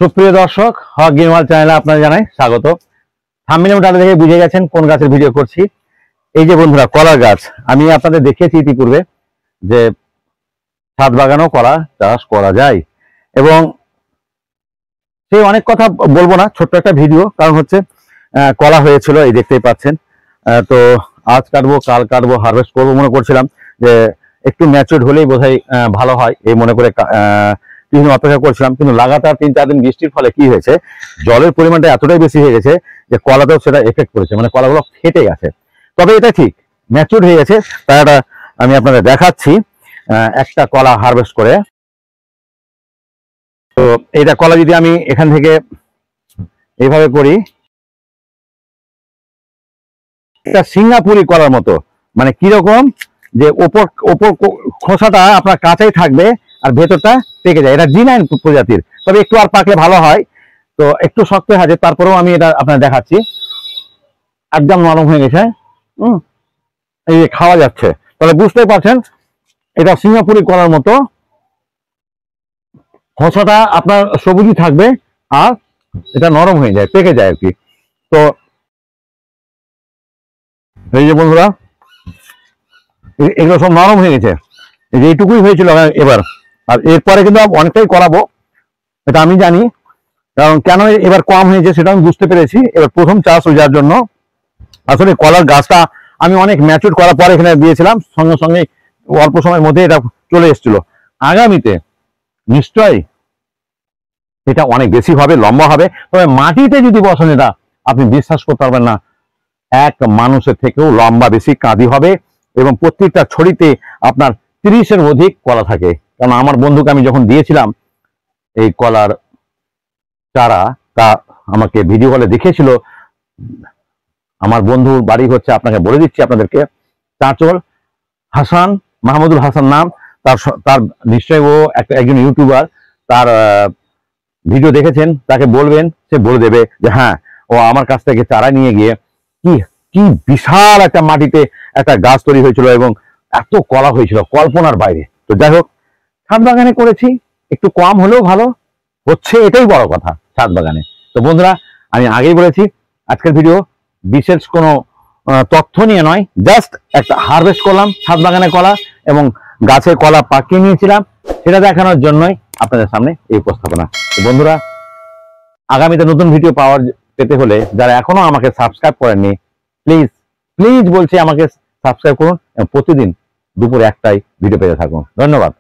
সুপ্রিয় দর্শক, হক গ্রিনওয়াল চ্যানেলে আপনারা জানাই স্বাগত। থাম্বনেল টাইটেল দেখে বুঝে গেছেন কোন গাছের ভিডিও করছি। এই যে বন্ধুরা, কলা গাছ আমি আপনাদের দেখিয়েছি ইতিপূর্বে যে ছাদ বাগানেও কলা চাষ করা যায়, এবং সেই অনেক কথা বলবো না, ছোট্ট একটা ভিডিও। কারণ হচ্ছে কলা হয়েছিল, এই দেখতেই পাচ্ছেন। তো আজ কাটবো, কাল কাটবো, হারভেস্ট করবো মনে করছিলাম যে একটু ম্যাচিউরড হলেই বোধহয় ভালো হয়, এই মনে করে কিছুদিন অপেক্ষা করছিলাম। কিন্তু লাগাতার 3-4 দিন বৃষ্টির ফলে কি হয়েছে, জলের পরিমাণটা এতটাই বেশি হয়ে গেছে যে কলাতেও সেটা এফেক্ট করেছে, মানে কলাগুলো ফেটে গেছে। তবে এটা ঠিক ম্যাচিউরড হয়ে গেছে, তাই এটা আমি আপনাদের দেখাচ্ছি একটা কলা হারভেস্ট করে। তো এইটা কলা যদি আমি এখান থেকে এইভাবে করি, এটা সিঙ্গাপুরি কলার মতো, মানে কিরকম যে ওপর ওপর খোসাটা আপনার কাঁচাই থাকবে আর ভেতরটা পেকে যায়। এটা জি9 প্রজাতির, তবে একটু আর পাকলে ভালো হয়। তো একটু শক্ত আছে, তারপরেও আমি এটা আপনার দেখাচ্ছি। একদম নরম হয়ে গেছে, এই যে খাওয়া যাচ্ছে। তাহলে বুঝতেই পারছেন এটা সিঙ্গাপুরি কলার মতো, খোসাটা আপনার সবুজই থাকবে আর এটা নরম হয়ে যায়, পেকে যায় আর কি। তো এই যে বন্ধুরা, এগুলো সব নরম হয়ে গেছে। এইটুকুই হয়েছিল এবার, আর এরপরে কিন্তু অনেকটাই করাবো, এটা আমি জানি। কারণ কেন এবার কম হয়েছে সেটা আমি বুঝতে পেরেছি। এবার প্রথম চাষ হয়ে যাওয়ার জন্য আসলে কলার গাছটা আমি অনেক ম্যাচিউর করার পর এখানে দিয়েছিলাম, সঙ্গে সঙ্গে অল্প সময়ের মধ্যে এটা চলে এসেছিল। আগামীতে নিশ্চয়ই এটা অনেক বেশি হবে, লম্বা হবে। তবে মাটিতে যদি বসান, এটা আপনি বিশ্বাস করতে পারবেন না, এক মানুষের থেকেও লম্বা বেশি কাঁদি হবে, এবং প্রত্যেকটা ছড়িতে আপনার 30-এর অধিক কলা থাকে। কারণ আমার বন্ধুকে আমি যখন দিয়েছিলাম এই কলার চারা, তা আমাকে ভিডিও কলে দেখিয়েছিল। আমার বন্ধুর বাড়ি হচ্ছে, আপনাকে বলে দিচ্ছি আপনাদেরকে, চাঁচল, হাসান, মাহমুদুল হাসান নাম তার। তার নিশ্চয়ই ও একজন ইউটিউবার, তার ভিডিও দেখেছেন, তাকে বলবেন, সে বলে দেবে যে হ্যাঁ, ও আমার কাছ থেকে চারা নিয়ে গিয়ে কি কি বিশাল একটা মাটিতে একটা গাছ তৈরি হয়েছিল, এবং এত কলা হয়েছিল কল্পনার বাইরে। তো যাই হোক, ছাদ বাগানে করেছি, একটু কম হলেও ভালো হচ্ছে, এটাই বড় কথা ছাদ বাগানে। তো বন্ধুরা, আমি আগেই বলেছি আজকের ভিডিও বিশেষ কোনো তথ্য নিয়ে নয়, জাস্ট একটা হারভেস্ট করলাম ছাদ বাগানে কলা, এবং গাছের কলা পাকিয়ে নিয়েছিলাম, সেটা দেখানোর জন্যই আপনাদের সামনে এই উপস্থাপনা। তো বন্ধুরা, আগামীতে নতুন ভিডিও পেতে হলে যারা এখনো আমাকে সাবস্ক্রাইব করেননি, প্লিজ প্লিজ বলছি আমাকে সাবস্ক্রাইব করুন, এবং প্রতিদিন দুপুর 1টায় ভিডিও পেতে থাকুন। ধন্যবাদ।